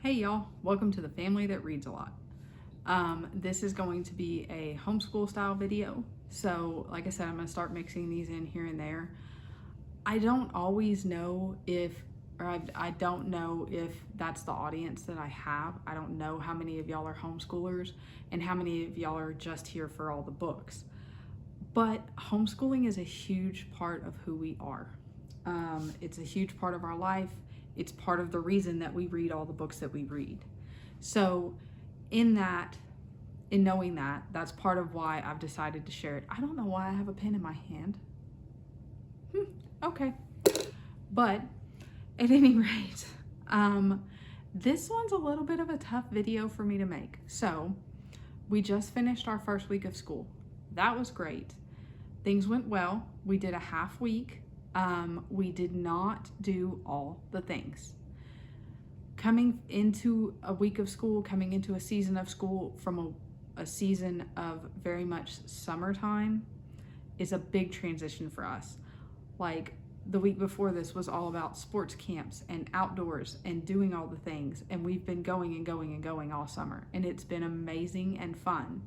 Hey y'all, welcome to the family that reads a lot. This is going to be a homeschool style video. So like I said, I'm gonna start mixing these in here and there. I don't always know I don't know if that's the audience that I have. I don't know how many of y'all are homeschoolers and how many of y'all are just here for all the books. But homeschooling is a huge part of who we are. It's a huge part of our life. It's part of the reason that we read all the books that we read. So in knowing that, that's part of why I've decided to share it. I don't know why I have a pen in my hand. Okay. But at any rate, this one's a little bit of a tough video for me to make. So we just finished our first week of school. That was great. Things went well. We did a half week. We did not do all the things. Coming into a week of school, coming into a season of school from a season of very much summertime is a big transition for us. Like the week before this was all about sports camps and outdoors and doing all the things. And we've been going and going and going all summer. And it's been amazing and fun.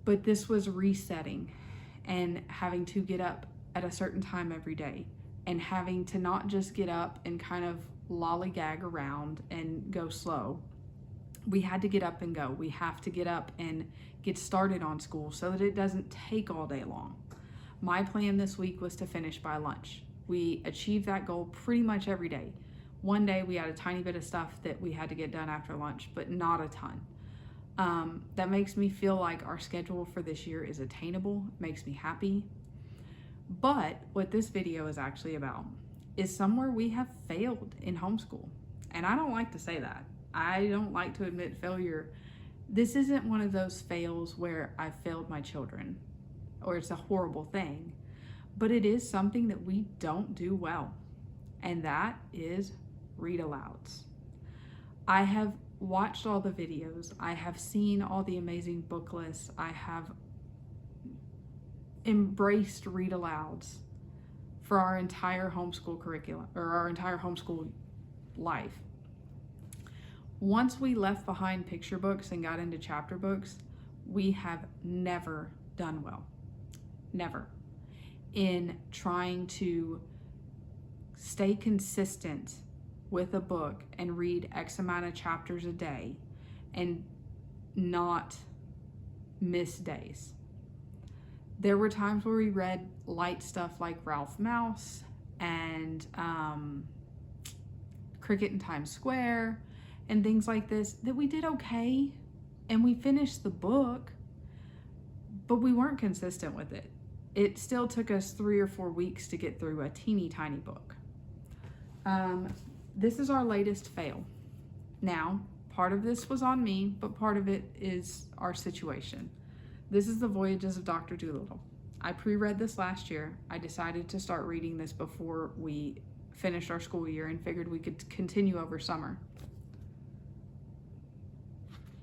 But this was resetting and having to get up at a certain time every day and having to not just get up and kind of lollygag around and go slow. We had to get up and go. We have to get up and get started on school so that it doesn't take all day long. My plan this week was to finish by lunch. We achieved that goal pretty much every day. One day we had a tiny bit of stuff that we had to get done after lunch, but not a ton. That makes me feel like our schedule for this year is attainable, makes me happy. But what this video is actually about is somewhere we have failed in homeschool. And I don't like to say that. I don't like to admit failure. This isn't one of those fails where I failed my children or it's a horrible thing, but it is something that we don't do well. And that is read alouds. I have watched all the videos. I have seen all the amazing book lists. I have embraced read alouds for our entire homeschool curriculum or our entire homeschool life. Once we left behind picture books and got into chapter books, we have never done well. Never. In trying to stay consistent with a book and read X amount of chapters a day and not miss days. There were times where we read light stuff like Ralph Mouse and Cricket in Times Square and things like this that we did okay and we finished the book, but we weren't consistent with it. It still took us 3 or 4 weeks to get through a teeny tiny book. This is our latest fail. Now, part of this was on me, but part of it is our situation. This is the Voyages of Dr. Dolittle. I pre-read this last year. I decided to start reading this before we finished our school year and figured we could continue over summer.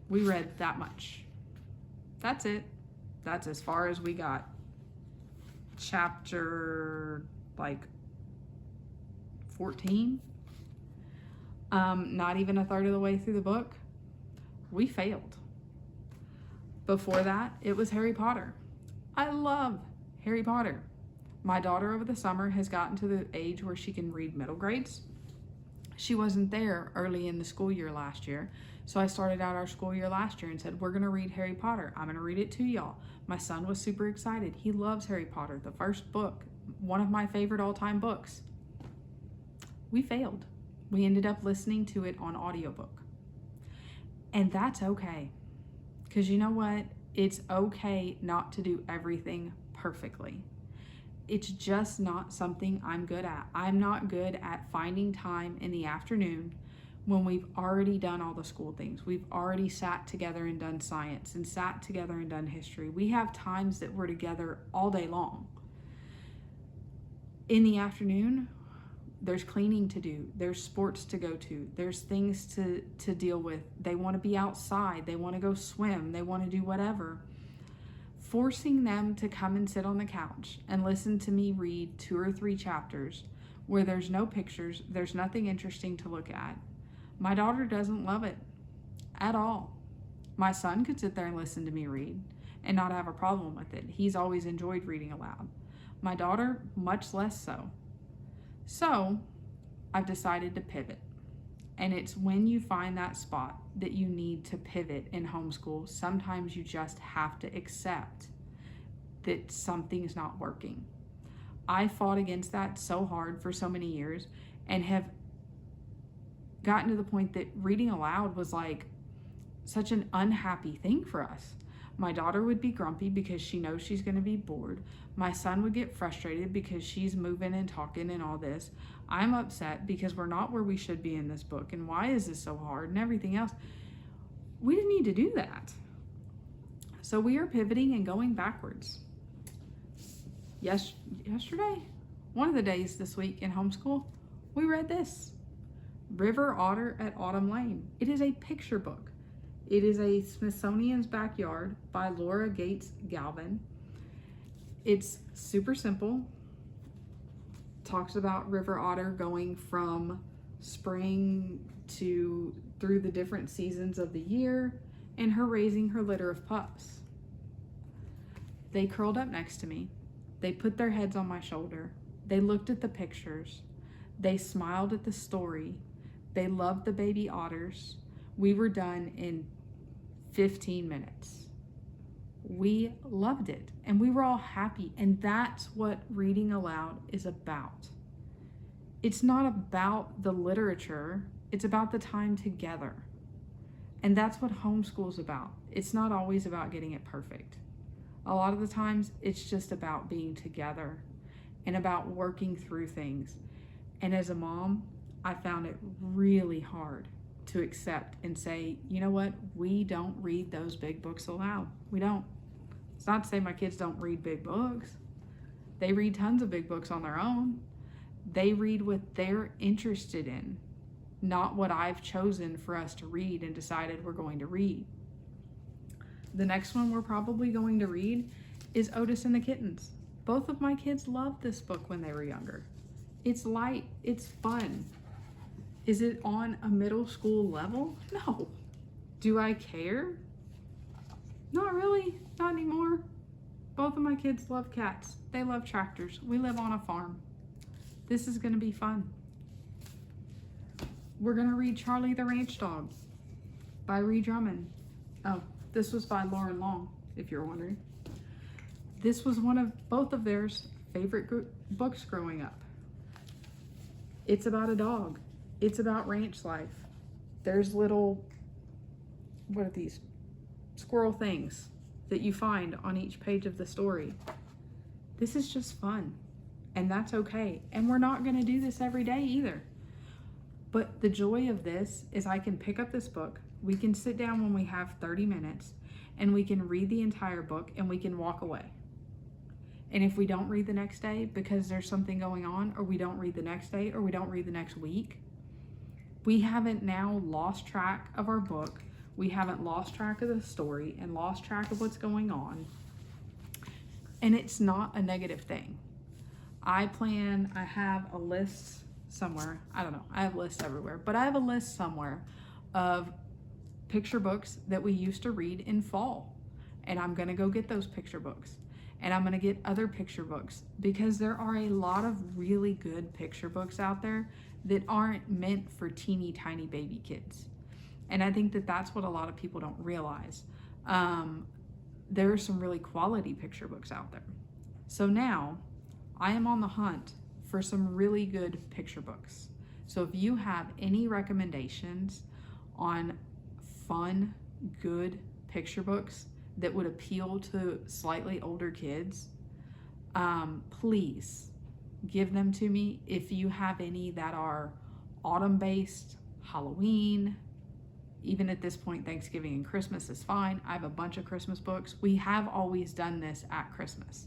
We read that much. That's it. That's as far as we got. Chapter like 14. Not even a third of the way through the book. We failed. Before that, it was Harry Potter. I love Harry Potter. My daughter over the summer has gotten to the age where she can read middle grades. She wasn't there early in the school year last year, so I started out our school year last year and said, we're gonna read Harry Potter. I'm gonna read it to y'all. My son was super excited. He loves Harry Potter, the first book, one of my favorite all-time books. We failed. We ended up listening to it on audiobook. And that's okay. Because you know what? It's okay not to do everything perfectly. It's just not something I'm good at. I'm not good at finding time in the afternoon when we've already done all the school things. We've already sat together and done science and sat together and done history. We have times that we're together all day long. In the afternoon, there's cleaning to do, there's sports to go to, there's things to deal with. They want to be outside, they want to go swim, they want to do whatever. Forcing them to come and sit on the couch and listen to me read 2 or 3 chapters where there's no pictures, there's nothing interesting to look at, My daughter doesn't love it at all. My son could sit there and listen to me read and not have a problem with it. He's always enjoyed reading aloud. My daughter, much less so. So, I've decided to pivot. And it's when you find that spot that you need to pivot in homeschool. Sometimes you just have to accept that something's not working. I fought against that so hard for so many years and have gotten to the point that reading aloud was like such an unhappy thing for us. My daughter would be grumpy because she knows she's going to be bored. My son would get frustrated because she's moving and talking and all this. I'm upset because we're not where we should be in this book, and why is this so hard and everything else. We didn't need to do that. So we are pivoting and going backwards. Yesterday, one of the days this week in homeschool, we read this, River Otter at Autumn Lane. It is a picture book. It is a Smithsonian's Backyard by Laura Gates Galvin. It's super simple. Talks about River Otter going from spring to through the different seasons of the year and her raising her litter of pups. They curled up next to me. They put their heads on my shoulder. They looked at the pictures. They smiled at the story. They loved the baby otters. We were done in 15 minutes. We loved it and we were all happy, and that's what reading aloud is about. It's not about the literature, it's about the time together. And that's what homeschool's about. It's not always about getting it perfect. A lot of the times it's just about being together and about working through things. And as a mom, I found it really hard to accept and say, you know what, we don't read those big books aloud. We don't. It's not to say my kids don't read big books. They read tons of big books on their own. They read what they're interested in, not what I've chosen for us to read and decided we're going to read. The next one we're probably going to read is Otis and the Kittens. Both of my kids loved this book when they were younger. It's light, it's fun. Is it on a middle school level? No. Do I care? Not really, not anymore. Both of my kids love cats. They love tractors. We live on a farm. This is gonna be fun. We're gonna read Charlie the Ranch Dog by Drummond. Oh, this was by Loren, if you're wondering. This was one of both of their favorite books growing up. It's about a dog. It's about ranch life. There's little, what are these? Squirrel things that you find on each page of the story. This is just fun, and that's okay. And we're not gonna do this every day either. But the joy of this is I can pick up this book, we can sit down when we have 30 minutes, and we can read the entire book and we can walk away. And if we don't read the next day because there's something going on, or we don't read the next day, or we don't read the next week, we haven't now lost track of our book. We haven't lost track of the story and lost track of what's going on. And it's not a negative thing. I have a list somewhere. I don't know, I have lists everywhere, but I have a list somewhere of picture books that we used to read in fall. And I'm gonna go get those picture books. And I'm gonna get other picture books, because there are a lot of really good picture books out there that aren't meant for teeny tiny baby kids. And I think that that's what a lot of people don't realize. There are some really quality picture books out there. So now I am on the hunt for some really good picture books. So if you have any recommendations on fun, good picture books that would appeal to slightly older kids, please give them to me. If you have any that are autumn based, Halloween, even at this point, Thanksgiving and Christmas is fine. I have a bunch of Christmas books. We have always done this at Christmas.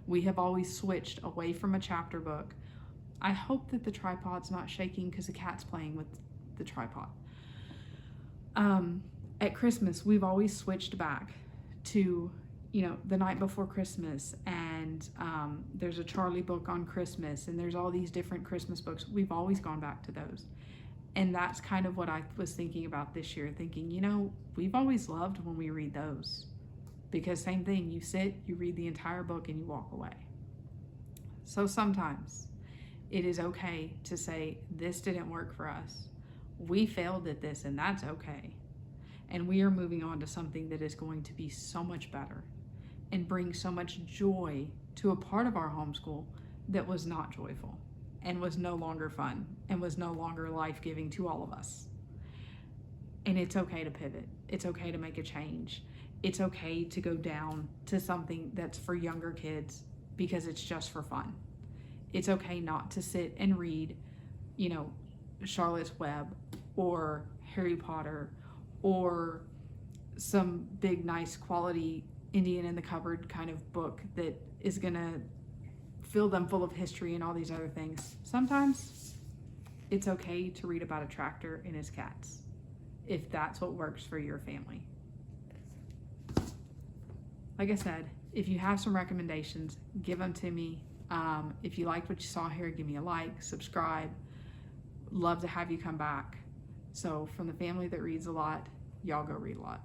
We have always switched away from a chapter book. I hope that the tripod's not shaking because the cat's playing with the tripod. At Christmas, we've always switched back to, the night before Christmas, and there's a Charlie book on Christmas, and there's all these different Christmas books. We've always gone back to those. And that's kind of what I was thinking about this year, thinking, you know, we've always loved when we read those, because same thing, you sit, you read the entire book, and you walk away. So sometimes it is okay to say, this didn't work for us. We failed at this, and that's okay. And we are moving on to something that is going to be so much better and bring so much joy to a part of our homeschool that was not joyful and was no longer fun and was no longer life-giving to all of us. And it's okay to pivot. It's okay to make a change. It's okay to go down to something that's for younger kids because it's just for fun. It's okay not to sit and read, you know, Charlotte's Web or Harry Potter or some big, nice quality Indian in the cupboard kind of book that is gonna fill them full of history and all these other things. Sometimes it's okay to read about a tractor and his cats, if that's what works for your family. Like I said, if you have some recommendations, give them to me. If you liked what you saw here, give me a like, subscribe. Love to have you come back. So from the family that reads a lot, y'all go read a lot.